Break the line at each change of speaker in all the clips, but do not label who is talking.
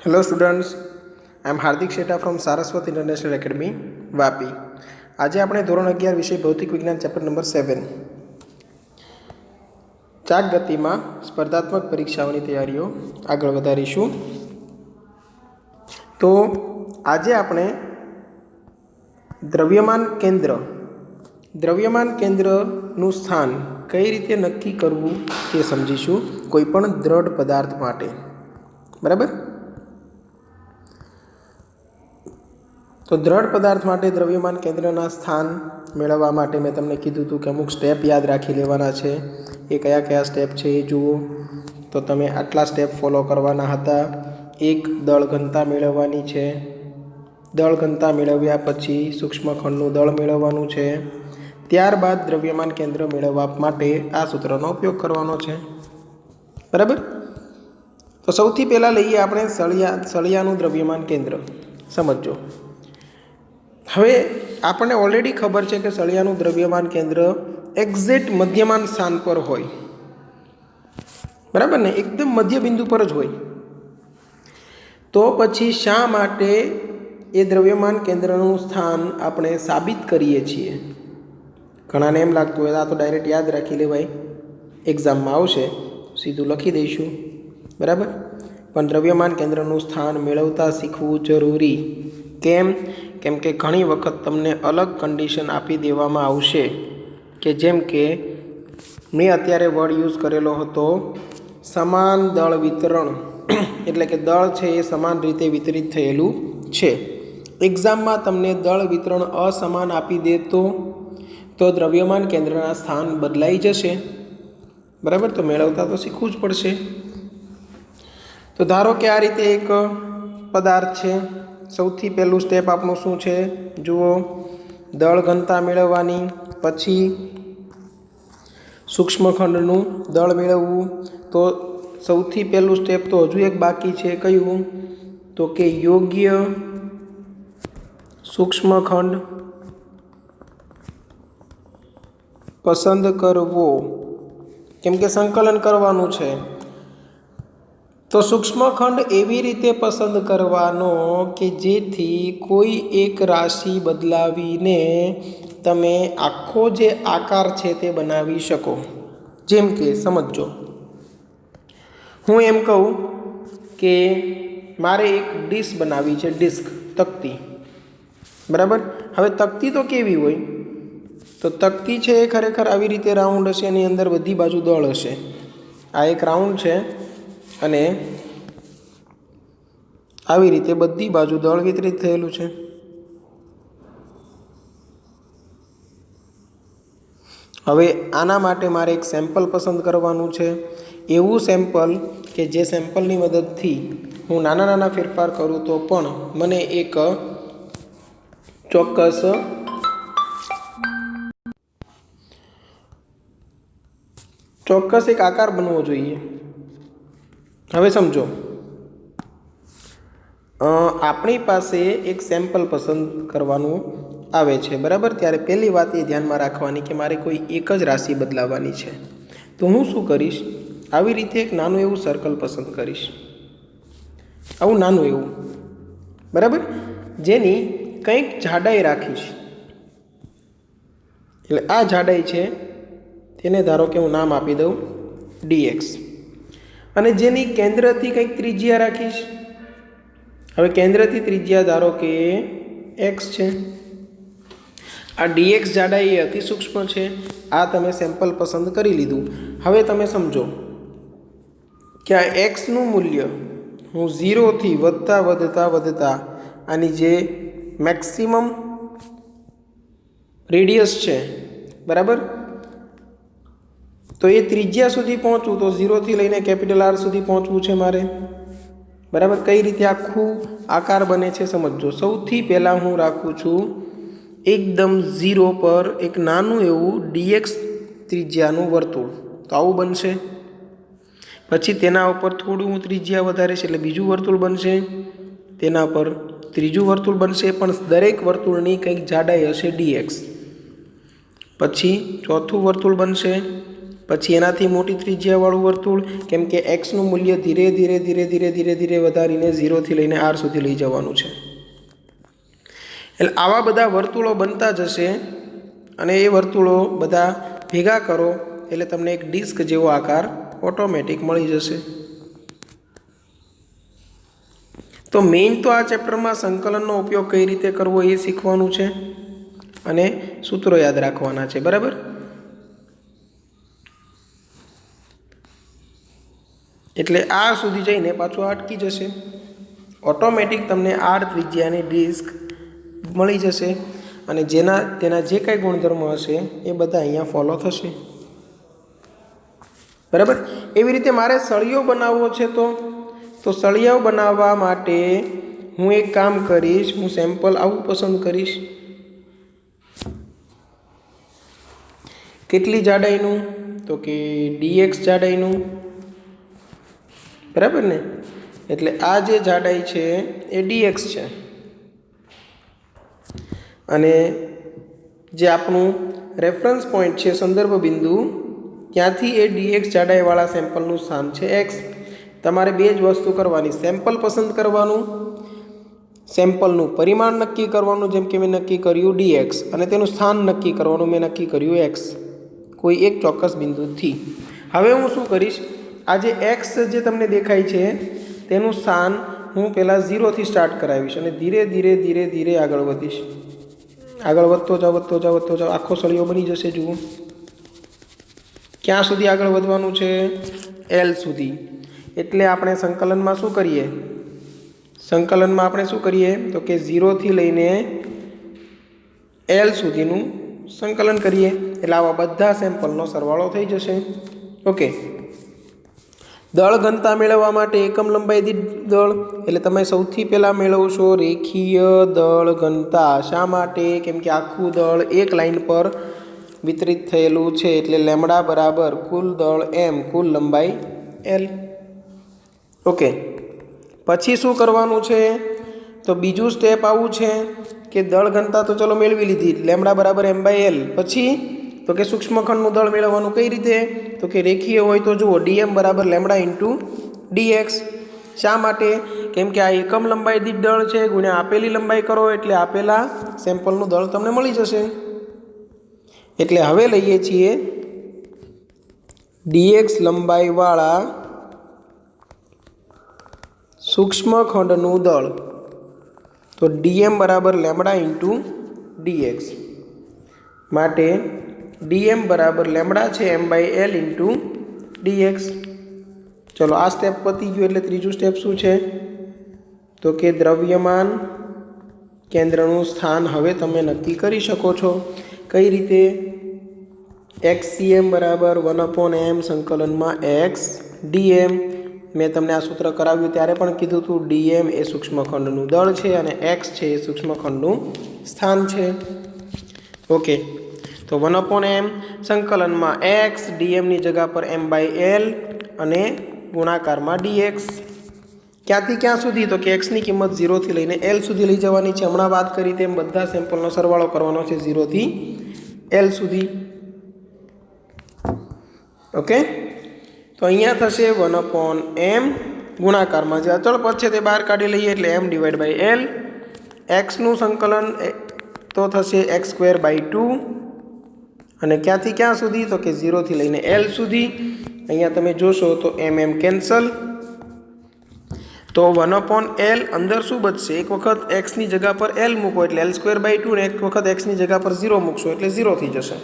Hello students, I am Hardik Sheta from Saraswat International Academy, Vapi. આજે આપણે ધોરણ 11 વિષય ભૌતિક વિજ્ઞાન ચેપ્ટર નંબર 7 ચાક ગતિમાં સ્પર્ધાત્મક પરીક્ષાઓની તૈયારીઓ આગળ વધારીશું. તો આજે આપણે દ્રવ્યમાન કેન્દ્રનું સ્થાન કઈ રીતે નક્કી કરવું તે સમજીશું કોઈ પણ દ્રઢ પદાર્થ માટે. બરાબર. તો દ્રઢ પદાર્થ માટે દ્રવ્યમાન કેન્દ્રના સ્થાન મેળવવા માટે મેં તમને કીધું હતું કે અમુક સ્ટેપ યાદ રાખી લેવાના છે. એ કયા કયા સ્ટેપ છે એ જુઓ. તો તમે આટલા સ્ટેપ ફોલો કરવાના હતા. એક દળ ઘનતા મેળવવાની છે. દળ ઘનતા મેળવ્યા પછી સૂક્ષ્મખંડનું દળ મેળવવાનું છે. ત્યારબાદ દ્રવ્યમાન કેન્દ્ર મેળવવા માટે આ સૂત્રનો ઉપયોગ કરવાનો છે. બરાબર. તો સૌથી પહેલાં લઈએ આપણે સળિયાનું દ્રવ્યમાન કેન્દ્ર. સમજો. હવે આપણને ઓલરેડી ખબર છે કે સળિયાનું દ્રવ્યમાન કેન્દ્ર એક્ઝેક્ટ મધ્યમાન સ્થાન પર હોય. બરાબર ને, એકદમ મધ્ય બિંદુ પર જ હોય. તો પછી શા માટે એ દ્રવ્યમાન કેન્દ્રનું સ્થાન આપણે સાબિત કરીએ છીએ? ઘણાને એમ લાગતું હોય આ તો ડાયરેક્ટ યાદ રાખી લેવાય, એક્ઝામમાં આવશે સીધું લખી દઈશું. બરાબર. પણ દ્રવ્યમાન કેન્દ્રનું સ્થાન મેળવતા શીખવું જરૂરી. કેમ કે ઘણી વખત તમને અલગ કન્ડિશન આપી દેવામાં આવશે કે જેમ કે મેં અત્યારે વર્ડ યુઝ કરેલો હતો સમાન દળ વિતરણ, એટલે કે દળ છે એ સમાન રીતે વિતરિત થયેલું છે. એક્ઝામમાં તમને દળ વિતરણ અસમાન આપી દે તો દ્રવ્યમાન કેન્દ્રના સ્થાન બદલાઈ જશે. બરાબર. તો મેળવતા તો શીખવું જ પડશે. તો ધારો કે આ રીતે એક પદાર્થ છે. સૌથી પહેલું સ્ટેપ આપણું શું છે જુઓ, દળ ઘનતા મેળવવાની, પછી સૂક્ષ્મખંડનું દળ મેળવવું. તો સૌથી પહેલું સ્ટેપ તો હજુ એક બાકી છે. કયું? તો કે યોગ્ય સૂક્ષ્મખંડ પસંદ કરવો, કેમ કે સંકલન કરવાનું છે. તો સૂક્ષ્મખંડ એવી રીતે પસંદ કરવાનો કે જેથી કોઈ એક રાશિ બદલાવીને તમે આખો જે આકાર છે તે બનાવી શકો. જેમ કે સમજો, હું એમ કહું કે મારે એક ડિસ્ક બનાવી છે, ડિસ્ક તકતી. બરાબર. હવે તકતી તો કેવી હોય? તો તકતી છે એ ખરેખર આવી રીતે રાઉન્ડ હશે, એની અંદર બધી બાજુ દળ હશે. આ એક રાઉન્ડ છે અને આવી રીતે બધી બાજુ દળ વિતરિત થયેલું છે. હવે આના માટે મારે એક સેમ્પલ પસંદ કરવાનું છે. એવું સેમ્પલ કે જે સેમ્પલની મદદથી હું નાના ફેરફાર કરું તો પણ મને એક ચોક્કસ એક આકાર બનવો જોઈએ. હવે સમજો, આપણી પાસે એક સેમ્પલ પસંદ કરવાનું આવે છે. બરાબર. ત્યારે પહેલી વાત એ ધ્યાનમાં રાખવાની કે મારે કોઈ એક જ રાશિ બદલાવવાની છે. તો હું શું કરીશ, આવી રીતે એક નાનું એવું સર્કલ પસંદ કરીશ. આવું નાનું એવું. બરાબર. જેની કંઈક જાડાઈ રાખીશ. એટલે આ જાડાઈ છે તેને ધારો કે હું નામ આપી દઉં dx. અને જેની કેન્દ્રથી કંઈક ત્રિજ્યા રાખીશ. હવે કેન્દ્રથી ત્રિજ્યા ધારો કે x છે. આ dx જાડાઈ એ અતિ સૂક્ષ્મ છે. આ તમે સેમ્પલ પસંદ કરી લીધું. હવે તમે સમજો કે આ એક્સનું મૂલ્ય હું 0થી વધતા આની જે મેક્સિમમ રેડિયસ છે, બરાબર, તો એ ત્રિજ્યા સુધી પહોંચવું તો 0થી લઈને R સુધી પહોંચવું છે મારે. બરાબર. કઈ રીતે આખું આકાર બને છે સમજો. સૌથી પહેલાં હું રાખું છું એકદમ 0 પર એક નાનું એવું dx ત્રિજ્યાનું વર્તુળ. તો આવું બનશે. પછી તેના ઉપર થોડું હું ત્રિજ્યા વધારીશ એટલે બીજું વર્તુળ બનશે. તેના પર ત્રીજું વર્તુળ બનશે, પણ દરેક વર્તુળની કંઈક જાડાઈ હશે dx. પછી ચોથું વર્તુળ બનશે, પછી એનાથી મોટી ત્રિજ્યાવાળું વર્તુળ, કેમ કે એક્સનું મૂલ્ય ધીરે ધીરે ધીરે ધીરે ધીરે ધીરે વધારીને 0થી લઈને r સુધી લઈ જવાનું છે. એટલે આવા બધા વર્તુળો બનતા જશે અને એ વર્તુળો બધા ભેગા કરો એટલે તમને એક ડિસ્ક જેવો આકાર ઓટોમેટિક મળી જશે. તો મેઇન તો આ ચેપ્ટરમાં સંકલનનો ઉપયોગ કઈ રીતે કરવો એ શીખવાનું છે અને સૂત્રો યાદ રાખવાના છે. બરાબર. એટલે આ સુધી જઈને પાછું અટકી જશે. ઓટોમેટિક તમને r ત્રિજ્યાની ડિસ્ક મળી જશે અને તેના જે કાંઈ ગુણધર્મો હશે એ બધા અહીંયા ફોલો થશે. બરાબર. એવી રીતે મારે સળિયો બનાવવો છે તો સળિયો બનાવવા માટે હું એક કામ કરીશ, હું સેમ્પલ આવું પસંદ કરીશ. કેટલી જાડાઈનું? તો કે dx જાડાઈનું. બરાબર ને? એટલે આ જે જાડાઈ છે એ dx છે અને જે આપણું રેફરન્સ પોઈન્ટ છે, સંદર્ભ બિંદુ, ત્યાંથી એ dx જાડાઈવાળા સેમ્પલનું સ્થાન છે x. તમારે બે જ વસ્તુ કરવાની, સેમ્પલ પસંદ કરવાનું, સેમ્પલનું પરિમાણ નક્કી કરવાનું, જેમ કે મેં નક્કી કર્યું dx, અને તેનું સ્થાન નક્કી કરવાનું, મેં નક્કી કર્યું x, કોઈ એક ચોક્કસ બિંદુથી. હવે હું શું કરીશ, આ જે x જે તમને દેખાય છે તેનું સ્થાન હું પહેલાં 0થી સ્ટાર્ટ કરાવીશ અને ધીરે ધીરે ધીરે ધીરે આગળ વધીશ. આગળ વધતો જાઓ, આખો સળિયો બની જશે. જુઓ ક્યાં સુધી આગળ વધવાનું છે? L સુધી. એટલે આપણે સંકલનમાં શું કરીએ? તો કે 0થી લઈને L સુધીનું સંકલન કરીએ. એટલે આવા બધા સેમ્પલનો સરવાળો થઈ જશે. ઓકે. દળ ઘનતા મેળવવા માટે એકમ લંબાઈ દીઠ દળ, એટલે તમે સૌથી પહેલાં મેળવશો રેખીય દળ ઘનતા. શા માટે? કેમ કે આખું દળ એક લાઈન પર વિતરિત થયેલું છે, એટલે લેમડા બરાબર કુલ દળ m, કુલ લંબાઈ l. ઓકે. પછી શું કરવાનું છે? તો બીજું સ્ટેપ આવું છે કે દળ ઘનતા તો ચલો મેળવી લીધી, લેમડા બરાબર m/l. પછી તો કે સૂક્ષ્મખંડનું દળ મેળવવાનું કઈ રીતે? તો કે રેખીય હોય તો જુઓ dm બરાબર લેમડા ઇન્ટુ dx. શા માટે? કેમ કે આ એકમ લંબાઈ દીઠ દળ છે, ગુણ્યા આપેલી લંબાઈ કરો એટલે આપેલા સેમ્પલનું દળ તમને મળી જશે. એટલે હવે લઈએ છીએ dx લંબાઈવાળા સૂક્ષ્મખંડનું દળ. તો dm બરાબર લેમડા ઇન્ટુ dx. માટે dm બરાબર લેમડા છે m/l ઇન્ટુ dx. ચલો આ સ્ટેપ પતી ગયું. એટલે ત્રીજું સ્ટેપ શું છે? તો કે દ્રવ્યમાન કેન્દ્રનું સ્થાન હવે તમે નક્કી કરી શકો છો. કઈ રીતે? xcm બરાબર 1/m સંકલનમાં x dm. મેં તમને આ સૂત્ર કરાવ્યું ત્યારે પણ કીધું હતું, dm એ સૂક્ષ્મખંડનું દળ છે અને x છે એ સૂક્ષ્મખંડનું સ્થાન છે. ઓકે. તો 1/m સંકલનમાં x, dmની જગ્યા પર m/l અને ગુણાકારમાં dx. ક્યાંથી ક્યાં સુધી? તો કે x ની કિંમત 0થી લઈને l સુધી લઈ જવાની છે. હમણાં વાત કરી તેમ બધા સેમ્પલનો સરવાળો કરવાનો છે 0થી l સુધી. ઓકે. તો અહીંયા થશે 1/m ગુણાકારમાં જે અચળ પદ છે તે બહાર કાઢી લઈએ એટલે m/l. xનું સંકલન તો થશે x²/2 અને ક્યાંથી ક્યાં સુધી? તો કે 0થી લઈને l સુધી. અહીંયા તમે જોશો તો mm કેન્સલ. તો 1/l અંદર શું બચશે? એક વખત x ની જગ્યા પર l મૂકો એટલે l²/2 ને એક વખત x ની જગ્યા પર 0 મૂકશો એટલે 0 થઈ જશે.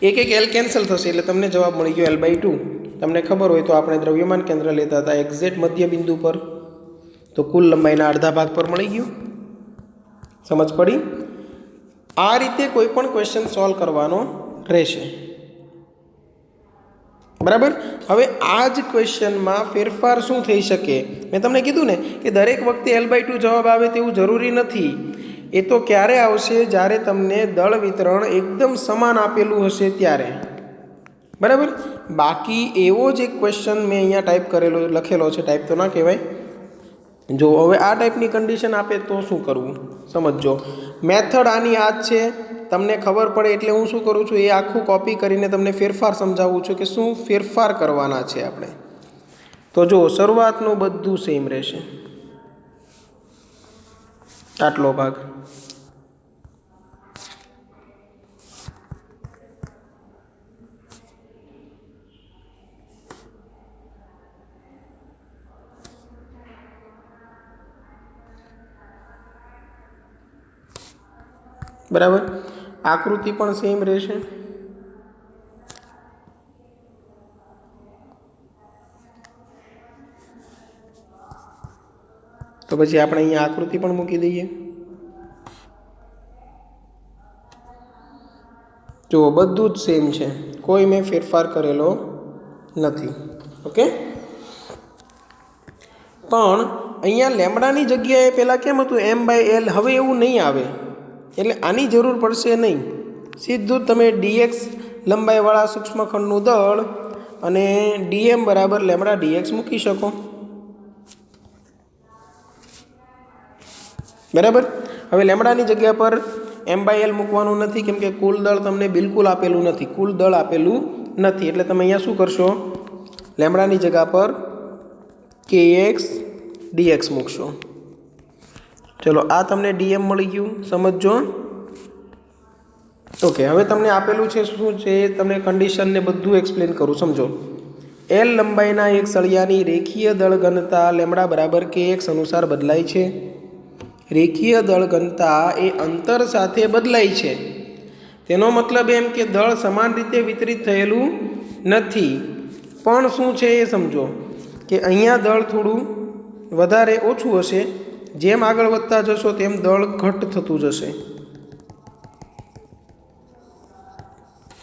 એક l કેન્સલ થશે એટલે તમને જવાબ મળી ગયો l/2. તમને ખબર હોય તો આપણે દ્રવ્યમાન કેન્દ્ર લેતા હતા એક્ઝેક્ટ મધ્ય બિંદુ પર, તો કુલ લંબાઈના અડધા ભાગ પર મળી ગયું. સમજ પડી? આ રીતે કોઈ પણ ક્વેશ્ચન સોલ્વ કરવાનો રહેશે. બરાબર. હવે આ જ ક્વેશ્ચનમાં ફેરફાર શું થઈ શકે? મેં તમને કીધું ને કે દરેક વખતે l/2 જવાબ આવે તેવું જરૂરી નથી. એ તો ક્યારે આવશે? જ્યારે તમને દળ વિતરણ એકદમ સમાન આપેલું હશે ત્યારે. બરાબર. બાકી એવો જ એક ક્વેશ્ચન મેં અહીંયા લખેલો છે, ટાઈપ તો ના કહેવાય. જો હવે આ ટાઈપની કન્ડિશન આપે તો શું કરવું? સમજો મેથડ આની આ જ છે, તમને ખબર પડે એટલે હું શું કરું છું, એ આખું કોપી કરીને તમને ફેરફાર સમજાવું છું કે શું ફેરફાર કરવાના છે આપણે. તો જો શરૂઆતનું બધું સેમ રહેશે, આટલો ભાગ. બરાબર, આકૃતિ પણ સેમ રહેશે. તો પછી આપણે અહીંયા આકૃતિ પણ મૂકી દઈએ. જો બધું જ સેમ છે, કોઈ મેં ફેરફાર કરેલો નથી. ઓકે, પણ અહીંયા લેમડાની જગ્યાએ પહેલાં કેમ હતું m/l, હવે એવું નહીં આવે. એટલે આની જરૂર પડશે નહીં, સીધું તમે dx લંબાઈવાળા સૂક્ષ્મખંડનું દળ અને dm બરાબર લેમડા dx મૂકી શકો. બરાબર, હવે લેમડાની જગ્યા પર m/l મૂકવાનું નથી, કેમ કે કુલ દળ તમને બિલકુલ આપેલું નથી, કુલ દળ આપેલું નથી. એટલે તમે અહીંયા શું કરશો, લેમડાની જગ્યા પર kx dx મૂકશો. ચલો, આ તમને dm મળી ગયું, સમજો. ઓકે, હવે તમને આપેલું છે શું છે, તમને કન્ડિશનને બધું એક્સપ્લેન કરું, સમજો. l લંબાઈના એક સળિયાની રેખીય દળ ઘનતા લેમડા બરાબર kx અનુસાર બદલાય છે. રેખીય દળ ઘનતા એ અંતર સાથે બદલાય છે. તેનો મતલબ એમ કે દળ સમાન રીતે વિતરિત થયેલું નથી, પણ શું છે એ સમજો કે અહીંયા દળ થોડું વધારે ઓછું હશે, જેમ આગળ વધતા જશો તેમ દળ ઘટ થતું જશે.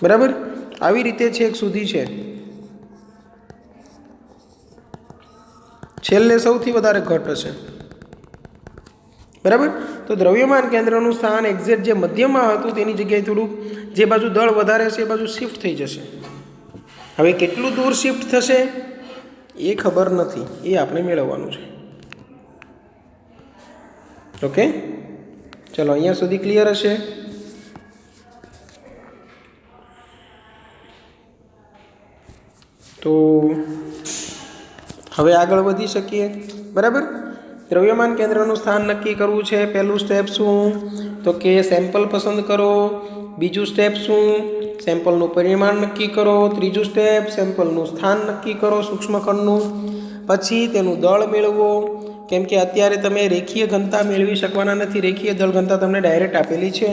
બરાબર, આવી રીતે છેક સુધી છે. છેલ્લે સૌથી વધારે ઘટ હશે. બરાબર, તો દ્રવ્યમાન કેન્દ્રનું સ્થાન એક્ઝેક્ટ જે મધ્યમાં હતું તેની જગ્યાએ થોડુંક જે બાજુ દળ વધારે છે એ બાજુ શિફ્ટ થઈ જશે. હવે કેટલું દૂર શિફ્ટ થશે એ ખબર નથી, એ આપણે મેળવવાનું છે. ઓકે, ચલો અહીંયા સુધી ક્લિયર હશે. તો હવે આગળ વધી શકીએ. બરાબર, દ્રવ્યમાન કેન્દ્રનું સ્થાન નક્કી કરવું છે. પહેલું સ્ટેપ શું, તો કે સેમ્પલ પસંદ કરો. બીજું સ્ટેપ શું, સેમ્પલનું પરિમાણ નક્કી કરો. ત્રીજું સ્ટેપ, સેમ્પલનું સ્થાન નક્કી કરો સૂક્ષ્મખંડનું. પછી તેનું દળ મેળવો, કેમ કે અત્યારે તમે રેખીય ઘનતા મેળવી શકવાના નથી, રેખીય દળ ઘનતા તમને ડાયરેક્ટ આપેલી છે.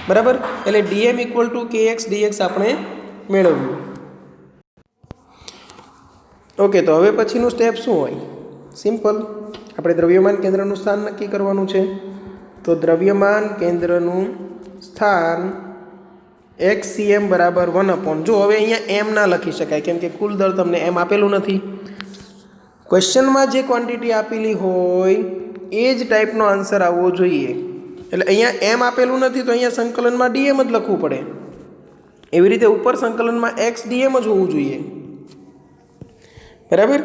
બરાબર, એટલે dm = kx dx આપણે મેળવ્યું. ઓકે, તો હવે પછીનું સ્ટેપ શું હોય, સિમ્પલ, આપણે દ્રવ્યમાન કેન્દ્રનું સ્થાન નક્કી કરવાનું છે. તો દ્રવ્યમાન કેન્દ્રનું સ્થાન xcm બરાબર 1/, જો હવે અહીંયા m ના લખી શકાય, કેમ કે કુલ દળ તમને m આપેલું નથી. ક્વેશ્ચનમાં જે ક્વોન્ટિટી આપેલી હોય એ જ ટાઈપનો આન્સર આવવો જોઈએ. એટલે અહીંયા m આપેલું નથી તો અહીંયા સંકલનમાં dm જ લખવું પડે. એવી રીતે ઉપર સંકલનમાં x dm જ હોવું જોઈએ. બરાબર,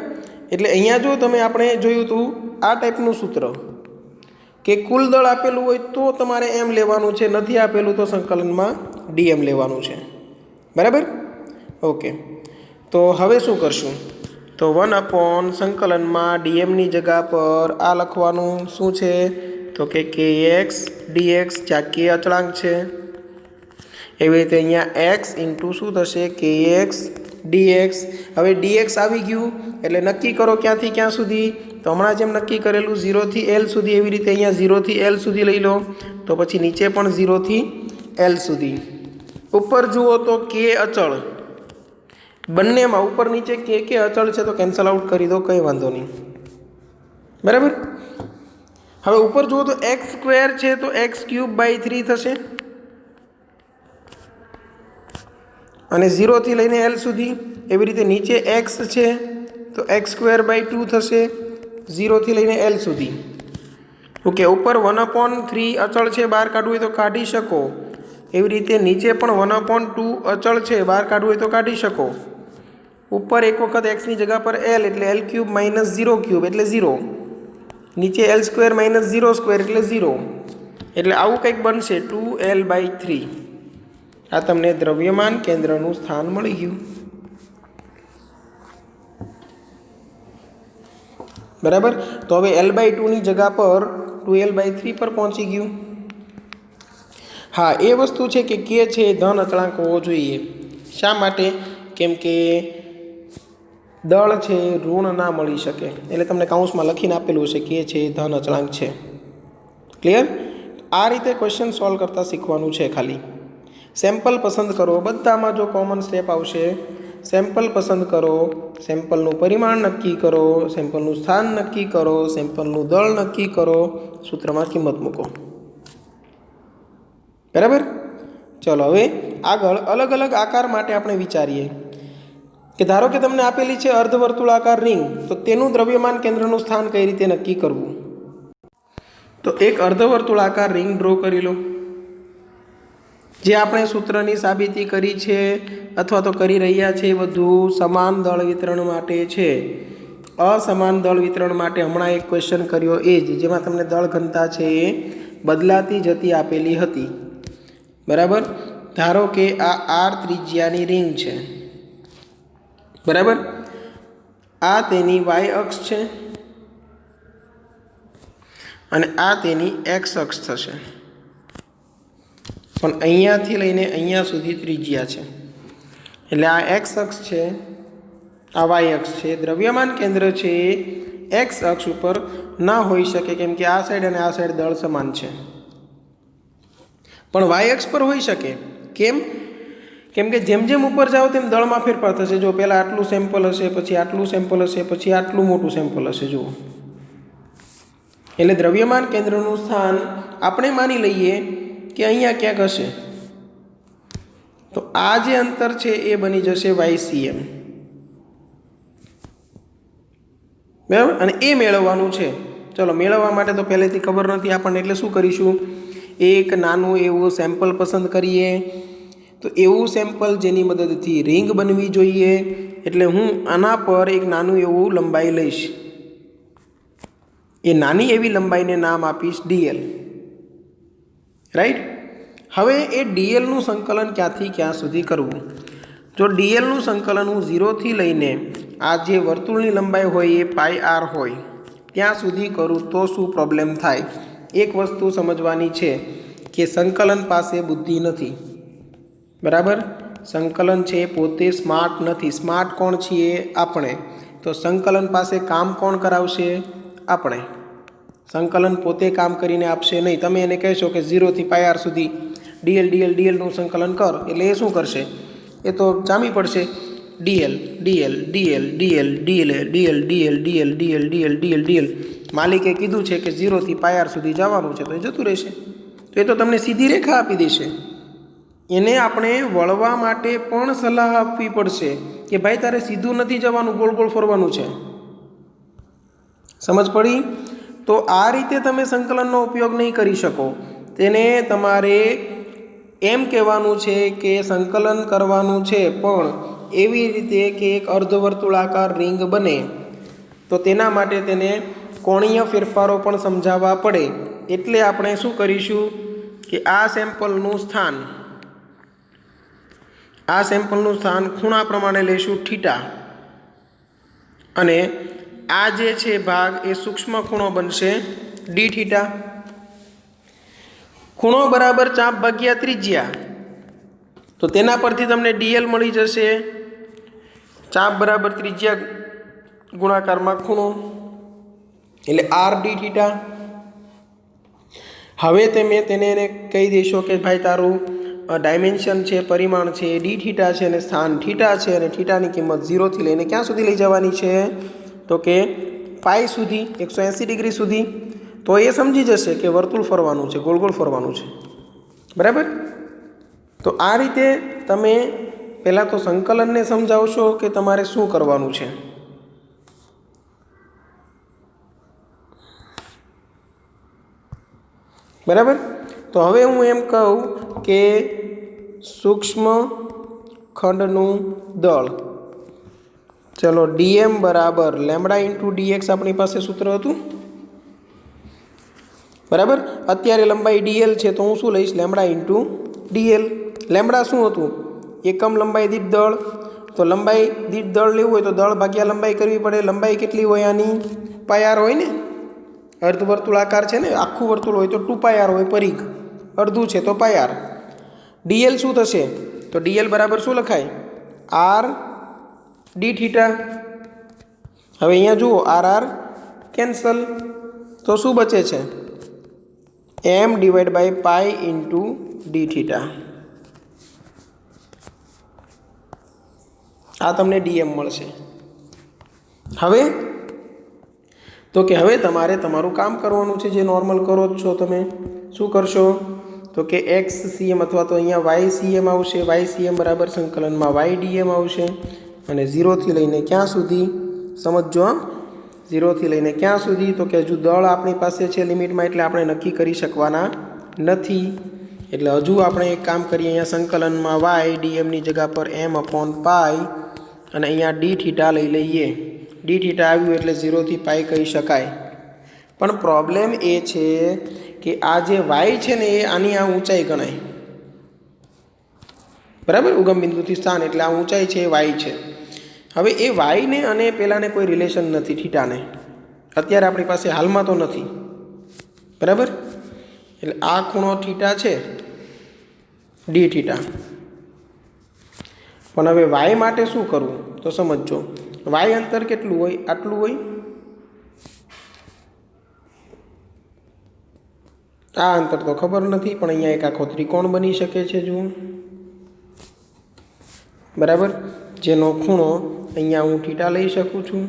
એટલે અહીંયા જો તમે આપણે જોયું હતું આ ટાઈપનું સૂત્ર કે કુલ દળ આપેલું હોય તો તમારે m લેવાનું છે, નથી આપેલું તો સંકલનમાં dm લેવાનું છે. બરાબર, ઓકે, તો હવે શું કરશું, તો 1/ સંકલનમાં dmની જગ્યા પર આ લખવાનું શું છે, તો કે kx dx, જ્યાં k અચળાંક છે. એવી રીતે અહીંયા x * શું થશે, kx dx. હવે dx આવી ગયું એટલે નક્કી કરો ક્યાંથી ક્યાં સુધી, તો હમણાં જેમ નક્કી કરેલું 0 થી l સુધી, એવી રીતે અહીંયા 0 થી l સુધી લઈ લો. તો પછી નીચે પણ 0 થી l સુધી. ઉપર જુઓ તો k અચળ, બંનેમાં ઉપર નીચે k અચળ છે તો કેન્સલ આઉટ કરી દો, કંઈ વાંધો નહીં. બરાબર, હવે ઉપર જુઓ તો x² છે તો x³/3 થશે, અને 0 થી લઈને l સુધી. એવી રીતે નીચે x છે તો x²/2 થશે, 0 થી લઈને l સુધી. ઓકે, ઉપર 1/3 અચળ છે, બહાર કાઢવું હોય તો કાઢી શકો. એવી રીતે નીચે પણ 1/2 અચળ છે, બહાર કાઢવું હોય તો કાઢી શકો. ઉપર એક વખત x ની જગ્યા પર l એટલે l³ - 0³ એટલે 0. નીચે L² - 0² એટલે 0, એટલે આવું કંઈક બનશે 2L/3. આ તમને દ્રવ્યમાન કેન્દ્રનું સ્થાન મળી ગયું. બરાબર. તો હવે L/2ની જગ્યા પર 2L/3 પર પહોંચી ગયું. હા, એ વસ્તુ છે કે K છે ધન અચળાંક હોવો જોઈએ. શા માટે? કેમ કે દળ છે ઋણ ના મળી શકે, એટલે તમને કૌંસમાં લખીને આપેલું છે K છે ધન અચળાંક છે. ક્લિયર? આ રીતે ક્વેશ્ચન સોલ્વ કરતાં શીખવાનું છે. ખાલી સેમ્પલ પસંદ કરો. બધામાં જો કોમન સ્ટેપ આવશે, સેમ્પલ પસંદ કરો, સેમ્પલનું પરિમાણ નક્કી કરો, સેમ્પલનું સ્થાન નક્કી કરો, સેમ્પલનું દળ નક્કી કરો, સૂત્રમાં કિંમત મૂકો. બરાબર. ચલો હવે આગળ અલગ અલગ આકાર માટે આપણે વિચારીએ કે ધારો કે તમને આપેલી છે અર્ધવર્તુળાકાર રિંગ, તો તેનું દ્રવ્યમાન કેન્દ્રનું સ્થાન કઈ રીતે નક્કી કરવું? તો એક અર્ધવર્તુળાકાર રિંગ ડ્રો કરી લો, જે આપણે સૂત્રની સાબિતી કરી છે અથવા તો કરી રહ્યા છે. બધું સમાન દળ વિતરણ માટે છે. અસમાન દળ વિતરણ માટે હમણાં એક ક્વેશ્ચન કર્યો એ જ, જેમાં તમને દળ ઘનતા છે એ બદલાતી જતી આપેલી હતી. બરાબર. ધારો કે આ R ત્રિજ્યાની રિંગ છે. બરાબર. આ તેની y અક્ષ છે અને આ તેની x અક્ષ થશે. પણ અહીંયાથી લઈને અહીંયા સુધી ત્રિજ્યા છે, એટલે આ x અક્ષ છે, આ y અક્ષ છે. દ્રવ્યમાન કેન્દ્ર છે એ x અક્ષ ઉપર ના હોઈ શકે, કેમ કે આ સાઈડ અને આ સાઈડ દળ સમાન છે. પણ y અક્ષ પર હોઈ શકે. કેમ? કેમ કે જેમ જેમ ઉપર જાઓ તેમ દળમાં ફેરફાર થશે. જો પહેલાં આટલું સેમ્પલ હશે, પછી આટલું સેમ્પલ હશે, પછી આટલું મોટું સેમ્પલ હશે. જુઓ, એટલે દ્રવ્યમાન કેન્દ્રનું સ્થાન આપણે માની લઈએ કે અહીંયા ક્યાંક હશે, તો આ જે અંતર છે એ બની જશે YCM. બરાબર. અને એ મેળવવાનું છે. ચલો, મેળવવા માટે તો પહેલેથી ખબર નથી આપણને, એટલે શું કરીશું? એક નાનું એવું સેમ્પલ પસંદ કરીએ. તો એવું સેમ્પલ જેની મદદથી રિંગ બનવી જોઈએ, એટલે હું આના પર એક નાનું એવું લંબાઈ લઈશ. એ નાની એવી લંબાઈને નામ આપીશ DL. રાઈટ. હવે એ DLનું સંકલન ક્યાંથી ક્યાં સુધી કરવું? જો DLનું સંકલન હું 0થી લઈને આ જે વર્તુળની લંબાઈ હોય એ πr હોય ત્યાં સુધી કરું તો શું પ્રોબ્લેમ થાય? એક વસ્તુ સમજવાની છે કે સંકલન પાસે બુદ્ધિ નથી. બરાબર. સંકલન છે પોતે સ્માર્ટ નથી. સ્માર્ટ કોણ છીએ? આપણે. તો સંકલન પાસે કામ કોણ કરાવશે? આપણે. સંકલન પોતે કામ કરીને આપશે નહીં. તમે એને કહેશો કે 0થી πr સુધી DLનું સંકલન કર, એટલે એ શું કરશે? એ તો જામી પડશે. DL. માલિકે કીધું છે કે 0થી πr સુધી જવાનું છે, તો એ જતું રહેશે. તો એ તો તમને સીધી રેખા આપી દેશે. એને આપણે વળવા માટે પણ સલાહ આપવી પડશે કે ભાઈ તારે સીધું નથી જવાનું, ગોળ ગોળ ફરવાનું છે. સમજ પડી? તો આ રીતે તમે સંકલનનો ઉપયોગ નહીં કરી શકો. તેને તમારે એમ કહેવાનું છે કે સંકલન કરવાનું છે, પણ એવી રીતે કે એક અર્ધવર્તુળાકાર રિંગ બને. તો તેના માટે તેને કોણીય ફેરફારો પણ સમજાવવા પડે. એટલે આપણે શું કરીશું કે આ સેમ્પલનું સ્થાન ખૂણા પ્રમાણે લઈશું θ, અને આ જે છે ભાગ એ સૂક્ષ્મ ખૂણો બનશે dθ. ખૂણો બરાબર ચાપ ભાગ્યા ત્રિજ્યા, તો તેના પરથી તમને DL મળી જશે. ચાપ બરાબર ત્રિજ્યા ગુણાકારમાં ખૂણો, એટલે r dθ. હવે તમે તેને કહી દેશો કે ભાઈ તારું ડાયમેન્શન છે, પરિમાણ છે dθ છે, અને સ્થાન θ છે, અને θની કિંમત 0થી લઈને ક્યાં સુધી લઈ જવાની છે? તો કે π સુધી, 180 ડિગ્રી સુધી. તો એ સમજી જશે કે વર્તુળ ફરવાનું છે, ગોળ ગોળ ફરવાનું છે. બરાબર. તો આ રીતે તમે પહેલાં તો સંકલનને સમજાવશો કે તમારે શું કરવાનું છે. બરાબર. તો હવે હું એમ કહું કે સૂક્ષ્મ ખંડનું દળ, ચલો dm બરાબર λ × dx આપણી પાસે સૂત્ર હતું. બરાબર. અત્યારે લંબાઈ dl છે તો હું શું લઈશ લેમ્બડા ઇન્ટુ dl. લેમ્બડા શું હતું એકમ લંબાઈ દીઠ દળ, તો લંબાઈ દીઠ દળ લેવું હોય તો દળ ભાગ્યા લંબાઈ કરવી પડે. લંબાઈ કેટલી હોય આની પાય r હોય ને, અર્ધવર્તુળાકાર છે ને, આખું વર્તુળ હોય તો 2πr હોય, પરિઘ અડધું છે તો πr. dl શું થશે તો dl બરાબર શું લખાય r d થીટા. હવે અહીંયા જુઓ r કેન્સલ, તો શું બચે છે m divide by pi into d theta. આ તમને dm મળશે. હવે તો કે હવે તમારે તમારું કામ કરવાનું છે, જે નોર્મલ કરો જ છો તમે. શું કરશો તો કે xcm અથવા તો અહીંયા ycm આવશે. ycm બરાબર સંકલનમાં ydm આવશે. અને 0 થી લઈને ક્યાં સુધી સમજો, 0 થી લઈને ક્યાં સુધી તો કે હજુ દળ આપણી પાસે છે લિમિટમાં, એટલે આપણે નક્કી કરી શકવાના નથી. એટલે હજુ આપણે એક કામ કરીએ, અહીંયા સંકલનમાં y dmની જગ્યા પર m/π અને અહીંયા d થીટા લઈ લઈએ. d થીટા આવ્યું એટલે 0 થી π કહી શકાય. પણ પ્રોબ્લેમ એ છે કે આ જે y છે ને એ આની આ ઊંચાઈ ગણાય. બરાબર, ઉગમ બિંદુથી સ્થાન એટલે આ ઊંચાઈ છે એ y છે. હવે એ y ને અને પેલાને કોઈ રિલેશન નથી થીટાને, અત્યારે આપણી પાસે હાલમાં તો નથી. બરાબર, એટલે આ ખૂણો થીટા છે d થીટા. પણ હવે y માટે શું કરવું તો સમજો, y અંતર કેટલું હોય આટલું હોય. આ અંતર તો ખબર નથી, પણ અહીંયા એક આખો ત્રિકોણ બની શકે છે જુઓ. બરાબર, જેનો ખૂણો અહીંયા હું થીટા લઈ શકું છું.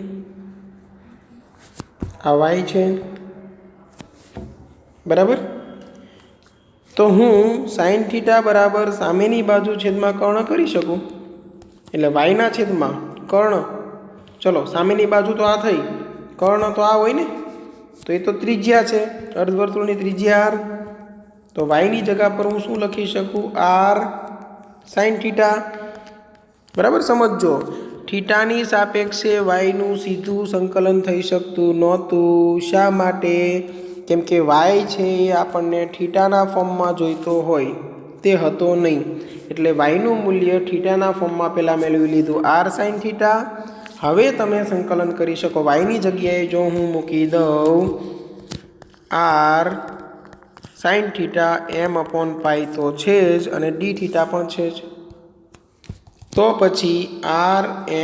આ y છે. બરાબર, તો હું સાઇન થીટા બરાબર સામેની બાજુ છેદમાં કર્ણ કરી શકું. એટલે y ના છેદમાં કર્ણ, ચલો સામેની બાજુ તો આ થઈ, કર્ણ તો આ હોય ને, તો એ તો ત્રિજ્યા છે, અર્ધવર્તુળની ત્રિજ્યા r. તો y ની જગ્યા પર હું શું લખી શકું r સાઇન થીટા. બરાબર, સમજો થીટાની સાપેક્ષે y નું સીધું સંકલન થઈ શકતું નહોતું. શા માટે? કેમ કે y છે એ આપણને થીટાના ફોર્મમાં જોઈતો હોય, તે હતો નહીં. એટલે y નું મૂલ્ય થીટાના ફોર્મમાં પહેલાં મેળવી લીધું r સાઇન થીટા. હવે તમે સંકલન કરી શકો. y ની જગ્યાએ જો હું મૂકી દઉં r સાઇન થીટા m/π તો છે જ, અને d થીટા પણ છે જ. તો પછી r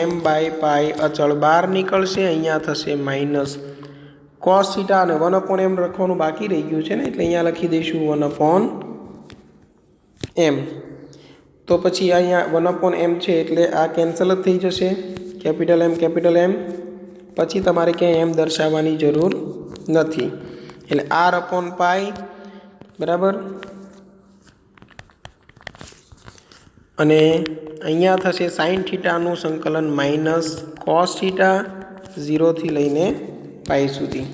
m/π અચળ બહાર નીકળશે, અહીંયા થશે માઇનસ cos થીટા, અને 1/m લખવાનું બાકી રહી ગયું છે ને, એટલે અહીંયા લખી દઈશું 1/m. તો પછી અહીંયા 1/m છે એટલે આ કેન્સલ જ થઈ જશે, કેપિટલ M કેપિટલ M. પછી તમારે ક્યાંય m દર્શાવવાની જરૂર નથી. એટલે r/π બરાબર, અને અહીંયા થશે સાઇન થીટાનું સંકલન માઇનસ કોસ થીટા 0 થી લઈને પાઈ સુધી.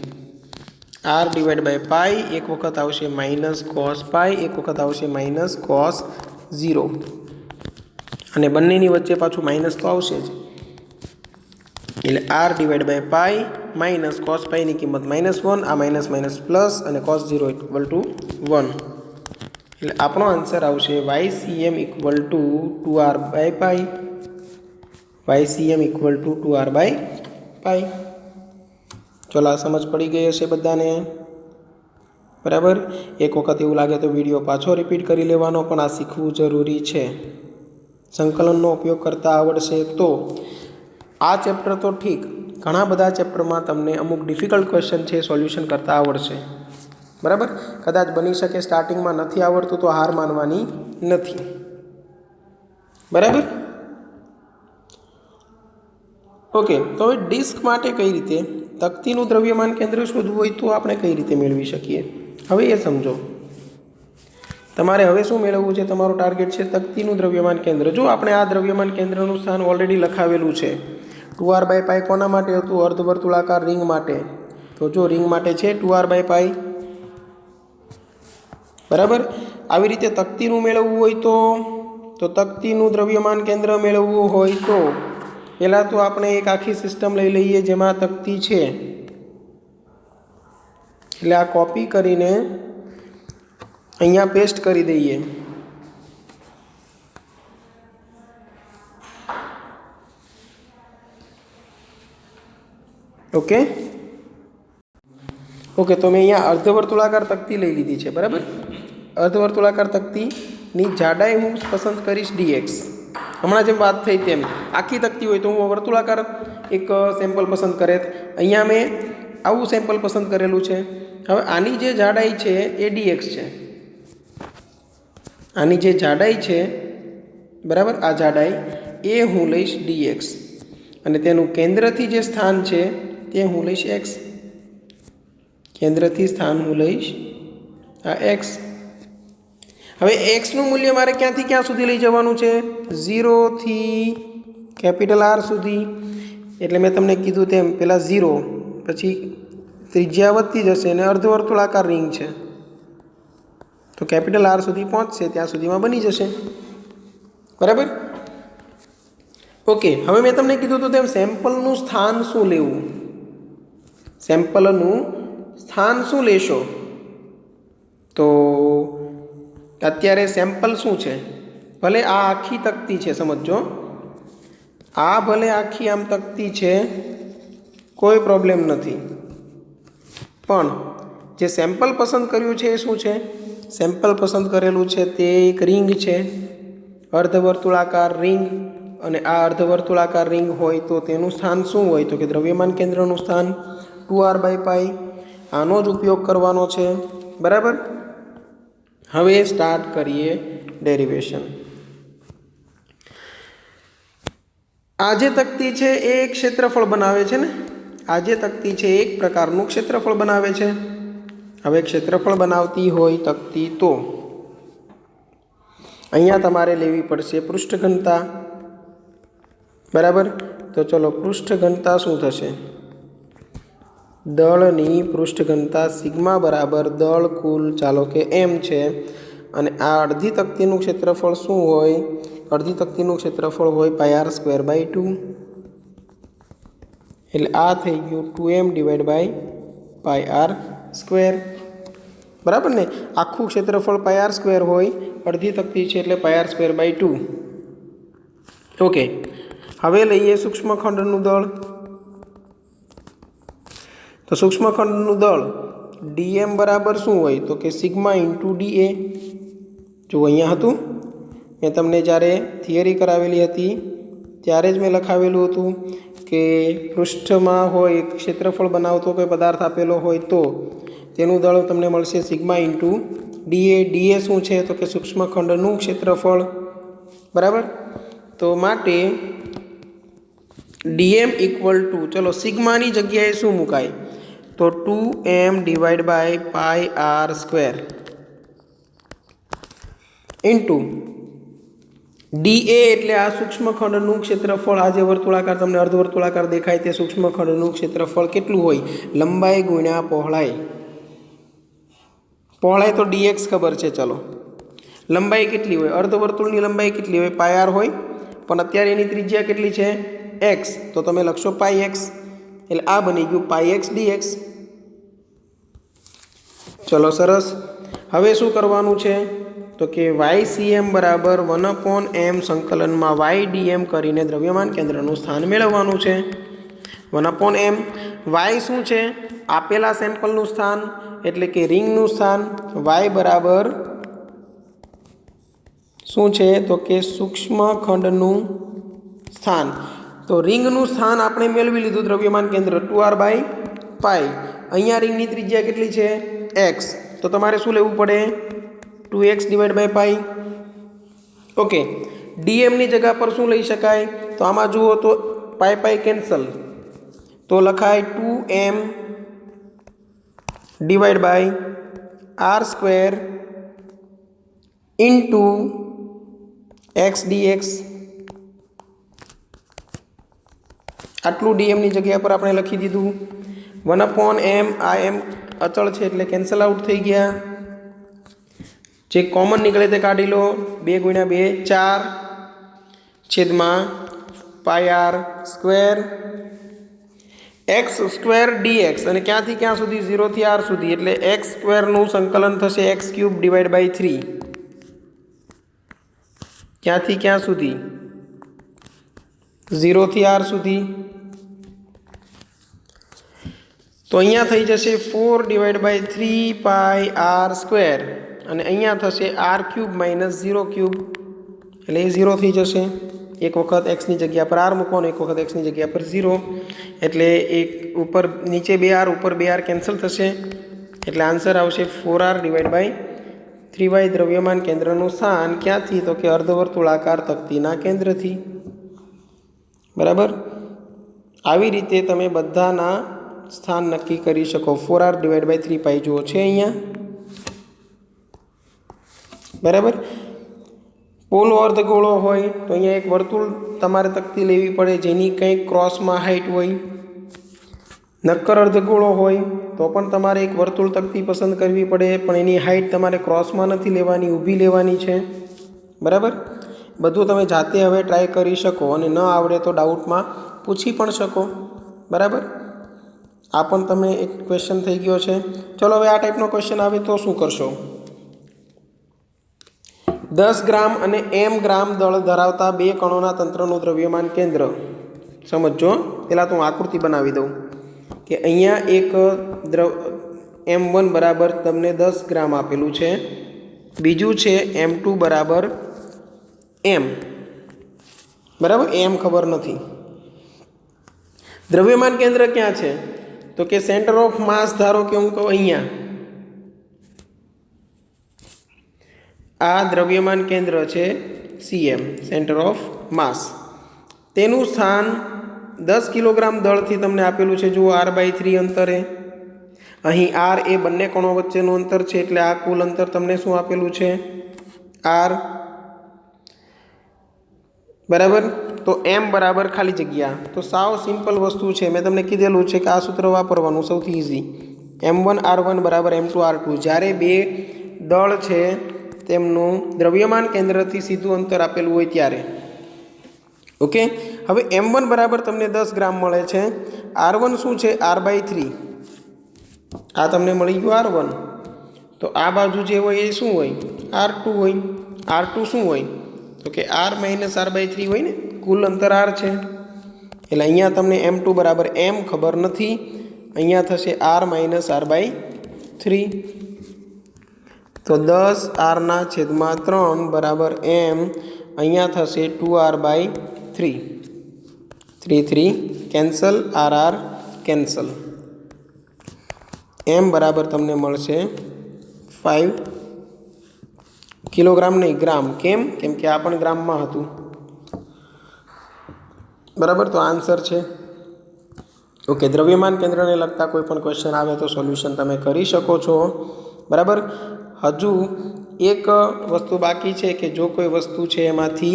r ડિવાઈડ બાય પાઈ એક વખત આવશે માઇનસ કોસ પાઈ, એક વખત આવશે માઇનસ કોસ 0, અને બંનેની વચ્ચે પાછું માઇનસ તો આવશે જ. એટલે r divide by pi minus cos પાઈની કિંમત -1, આ માઇનસ માઇનસ પ્લસ, અને કોસ 0 ઇક્વલ ટુ 1. એટલે આપણો આન્સર આવશે YCM equal to 2r by pi. YCM equal to 2r by pi. ચલો, આ સમજ પડી ગઈ હશે બધાને. બરાબર, એક વખત એવું લાગે તો વિડીયો પાછો રિપીટ કરી લેવાનો, પણ આ શીખવું જરૂરી છે. સંકલનનો ઉપયોગ કરતા આવડશે તો. આ ચેપ્ટર તો ઠીક, ઘણા બધા ચેપ્ટરમાં તમને અમુક ડિફિકલ્ટ ક્વેશ્ચન છે સોલ્યુશન કરતા આવડશે. બરાબર, કદાચ બની શકે સ્ટાર્ટિંગમાં નથી આવડતું તો હાર માનવાની નથી. બરાબર, ઓકે. તો હવે ડિસ્ક માટે કઈ રીતે તકતીનું દ્રવ્યમાન કેન્દ્ર શોધવું હોય તો આપણે કઈ રીતે મેળવી શકીએ, હવે એ સમજો. તમારે હવે શું મેળવવું છે, તમારું ટાર્ગેટ છે તકતીનું દ્રવ્યમાન કેન્દ્ર. જો આપણે આ દ્રવ્યમાન કેન્દ્રનું સ્થાન ઓલરેડી લખાવેલું છે. 2r બાય પાઈ કોના માટે હતું? અર્ધવર્તુળાકાર રિંગ માટે. તો જો રિંગ માટે છે 2r બાય પાઈ. બરાબર, આવી રીતે તકતીનું મેળવવું હોય તો તકતીનું દ્રવ્યમાન કેન્દ્ર મેળવવું હોય તો પહેલાં તો આપણે એક આખી સિસ્ટમ લઈ લઈએ જેમાં તકતી છે. એટલે આ કોપી કરીને અહીંયા પેસ્ટ કરી દઈએ। ओके ओके तो मैं अहींया अर्धवर्तुलाकार तकती लई लीधी है बराबर। अर्धवर्तुलाकार तकतीनी जाडाई हूँ पसंद करीश dx। हमणां जेम बात थई तेम आखी तकती होय तो हूँ वर्तुलाकार एक सेम्पल पसंद करे। अहींया मैं आवुं सेम्पल पसंद करेलुं छे। हवे आनी जे जाडाई छे ए dx छे। आनी जे जाडाई छे बराबर आ जाडाई ए हूँ लईश dx अने तेनुं केंद्रथी जे स्थान छे ते हूँ लईश x। केंद्रथी स्थान हूँ लईश आ x। हवे x નું મૂલ્ય મારે ક્યાંથી ક્યાં સુધી લઈ જવાનું છે 0 થી કેપિટલ R સુધી। એટલે મેં તમને કીધું તેમ પહેલા 0 પછી ત્રિજ્યા વધતી જશે અને અર્ધવર્તુળાકાર રિંગ છે તો કેપિટલ R સુધી પહોંચશે ત્યાં સુધીમાં બની જશે બરાબર। ओके हवे मैं तमने कीधुं तो तेम सेम्पलनुं स्थान शुं लेवुं। सेम्पलनुं स्थान शुं लेशो तो अत्यारे सेम्पल शुं छे भले आ आखी तकती छे समझो आ भले आखी आम तकती छे कोई प्रॉब्लम नहीं पण जे सेम्पल पसंद कर्युं छे ए शुं छे सेम्पल पसंद करेलुं छे ते एक रिंग छे अर्धवर्तुळाकार रिंग અને આ અર્ધવર્તુળાકાર રિંગ હોય તો તેનું સ્થાન શું હોય તો કે દ્રવ્યમાન કેન્દ્રનું સ્થાન 2r/π આનો જ ઉપયોગ કરવાનો છે બરાબર। હવે સ્ટાર્ટ કરીએ ડેરિવેશન। આ જે તકતી છે એ એક ક્ષેત્રફળ બનાવે છે ને આ જે તકતી છે એક પ્રકારનું ક્ષેત્રફળ બનાવે છે। હવે ક્ષેત્રફળ બનાવતી હોય તકતી તો અહીંયા તમારે લેવી પડશે પૃષ્ઠ ઘનતા बराबर। तो चलो पृष्ठ घनता शू थशे दळनी पृष्ठ घनता सिग्मा बराबर दळ कुल चालो के एम छे अने आ अर्धी तकतीनुं क्षेत्रफळ शुं होय अर्धी तकतीनुं क्षेत्रफळ होय πr²/2 एटले आ थई गयुं 2m/πr² बराबर ने। आखुं क्षेत्रफळ πr² होय अर्धी तकती छे एटले πr²/2 ओके। हवे लईए सूक्ष्मखंडनुं दळ तो सूक्ष्मखंडनुं दळ dm बराबर शुं होय तो के सिग्मा इंटू da। जो अहींया हतुं मैं तमने ज्यारे थियरी करावेली हती त्यारे ज मैं लखावेलुं हतुं के पृष्ठमां होय क्षेत्रफळ बनावतो कोई पदार्थ आपेलो होय तो तेनुं दळ तमने मळशे सिग्मा इंटू da। da शुं छे तो के सूक्ष्मखंडनुं क्षेत्रफळ बराबर। तो माटे dm इक्वल टू चलो सिग्मा नी जग्याए शू मुकाय तो 2m/πr² इंटू da एटले आ सूक्ष्मखंडनुं क्षेत्रफळ आ जे वर्तुळाकार तमने अर्धवर्तुळाकार देखाय ते सूक्ष्मखंडनुं क्षेत्रफळ केटલું होय लंबाई गुण्या पહોળાઈ। पહોળાઈ तो dx खबर छे चलो लंबाई केटली होय अर्धवर्तुळनी लंबाई केटली होय πr होय पण अत्यारे एनी त्रिज्या केटली छे x तो तमे लखशो πx एटले आ बनी गयुं πx dx। चलो सरस। हवे शुं करवानुं छे तो कि ycm बराबर 1/m संकलन में ydm करीने द्रव्यमान केंद्रनुं स्थान मेळववानुं छे। 1/m y शुं छे आपेला सेम्पलनुं स्थान एटले कि रिंगनुं स्थान y बराबर शुं छे तो कि सूक्ष्मखंडनुं स्थान। तो रिंगनुं स्थान आपणे मेळवी लीधुं द्रव्यमान केंद्र 2r/π। अहींया रिंगनी त्रिज्या केटली छे x तो तमारे शुं लेवुं पड़े 2x/π। ओके dm नी जगह पर शुं लई शकाय तो आमां जुओ तो π केन्सल तो लखाय 2m/r² into x dx। आटलू dm नी जगह पर आपणे लखी दीधुं 1/m आ m अचल छे एटले केन्सल आउट थई गया। जे कॉमन निकले ते काढी लो 2 × 2 4 छेदमां πr² एक्स स्क्वेर dx અને ક્યાંથી ક્યાં સુધી 0 થી r સુધી એટલે x સ્ક્વેરનું સંકલન થશે x ક્યુબ ડિવાઇડ બાય 3 ક્યાંથી ક્યાં સુધી 0 થી r સુધી તો અહીંયા થઈ જશે 4 divide by 3 pi r square અને અહીંયા થશે r ક્યુબ માઇનસ 0 ક્યુબ એટલે એ 0 થઈ જશે एक वखत एक्स की जगह पर आर मूको एक वखत एक्स की जगह पर 0 एटले एक ऊपर नीचे 2r ऊपर 2r कैंसल थशे एटले आंसर आवशे 4r डिवाइड बाय 3y द्रव्यमान केंद्रનું સ્થાન ક્યાંથી તો કે અર્ધવર્તુળાકાર તક્તીના કેન્દ્રથી બરાબર આવી રીતે તમે બધાના સ્થાન નક્કી કરી શકો 4r डिवाइड बाय 3 પાઈ જો છે અહીંયા બરાબર પોલો અર્ધગોળો હોય તો અહીંયા એક વર્તુળ તમારે તકતી લેવી પડે જેની કંઈક ક્રોસમાં હાઈટ હોય નક્કર અર્ધગોળો હોય તો પણ તમારે એક વર્તુળ તકતી પસંદ કરવી પડે પણ એની હાઈટ તમારે ક્રોસમાં નથી લેવાની ઊભી લેવાની છે બરાબર બધું તમે જાતે હવે ટ્રાય કરી શકો અને ન આવડે તો ડાઉટમાં પૂછી પણ શકો બરાબર આ પણ તમે એક ક્વેશ્ચન થઈ ગયો છે ચલો હવે આ ટાઈપનો ક્વેશ્ચન આવે તો શું કરશો 10 ग्राम અને m ગ્રામ દળ ધરાવતા બે કણોના તંત્રનું દ્રવ્યમાન કેન્દ્ર સમજો પહેલા તો હું આકૃતિ બનાવી દઉં કે અહીંયા એક m1 બરાબર તમને 10 ગ્રામ આપેલું છે બીજું છે m2 બરાબર m બરાબર m ખબર નથી દ્રવ્યમાન કેન્દ્ર ક્યાં છે તો કે સેન્ટર ઓફ માસ ધારો કે હું કહું અહીંયા आ द्रव्यमान केंद्र है CM सेंटर ऑफ मास तेनु स्थान 10 किलोग्राम दल थी तमने आपेलू है जो r/3 अंतरे अहीं r ए बंने कणों वच्चेनुं अंतर है एटले आ कुल अंतर तमने शुं आपेलू है r बराबर तो m बराबर खाली जग्या तो साव सिंपल वस्तु है मैं तमने कीधेलुं है कि आ सूत्र वापरवानुं सौथी इजी m1 r1 बराबर m2 r2 ज्यारे बे दल है तेमनुं द्रव्यमान केंद्र थी सीधुं अंतर आपेलुं होय त्यारे ओके हवे m1 बराबर तमने 10 ग्राम मळे छे r1 शुं छे r/3 आ तमने मळी गयुं r1 तो आ बाजू जे होय ए शुं होय r2 होय r2 शुं होय तो के r - r/3 होय ने कुल अंतर r छे એટલે અહીંયા તમને m2 बराबर m खबर નથી અહીંયા થશે r - r/3 तो 10 r ना छेद में 3 बराबर m अहींया थशे 2r/3 3 cancel r cancel m बराबर तमने मळशे 5 किलोग्राम नहीं ग्राम केम केम के आ पण ग्राम में हतुं बराबर तो आंसर है ओके द्रव्यमान केंद्र ने लगता कोईपण क्वेश्चन आवे तो सोल्यूशन तमे करी शको छो बराबर हजू एक वस्तु बाकी है कि जो कोई वस्तु है एमांथी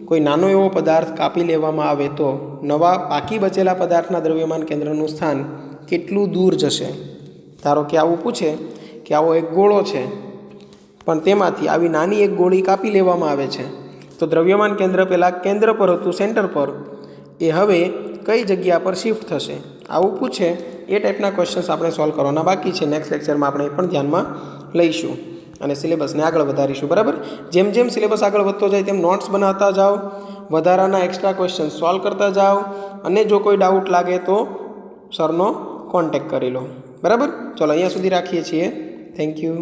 कोई नानो एवो पदार्थ कापी लेवामां आवे तो नवा बाकी बचेला पदार्थना द्रव्यमान केंद्रनुं स्थान केटलुं दूर जशे धारो कि आवुं पूछे कि आवो एक गोळो है पण तेमांथी आवी नानी एक गोળી कापी लेवामां आवे छे तो द्रव्यमान केंद्र पेला केंद्र पर हतुं सेंटर पर ए हवे कई जग्या पर शिफ्ट थशे आवुं पूछे ए टाइपना क्वेश्चन्स आपणे सॉल्व करवाना बाकी है नेक्स्ट लेक्चर में आपणे पण ध्यानमां लईशुं અને સિલેબસને આગળ વધારીશું બરાબર જેમ જેમ સિલેબસ આગળ વધતો જાય તેમ નોટ્સ બનાવતા જાઓ વધારાના એક્સ્ટ્રા ક્વેશ્ચન સોલ્વ કરતા જાઓ અને જો કોઈ ડાઉટ લાગે તો સરનો કોન્ટેક્ટ કરી લો બરાબર ચલો અહીંયા સુધી રાખીએ છીએ થેન્ક યુ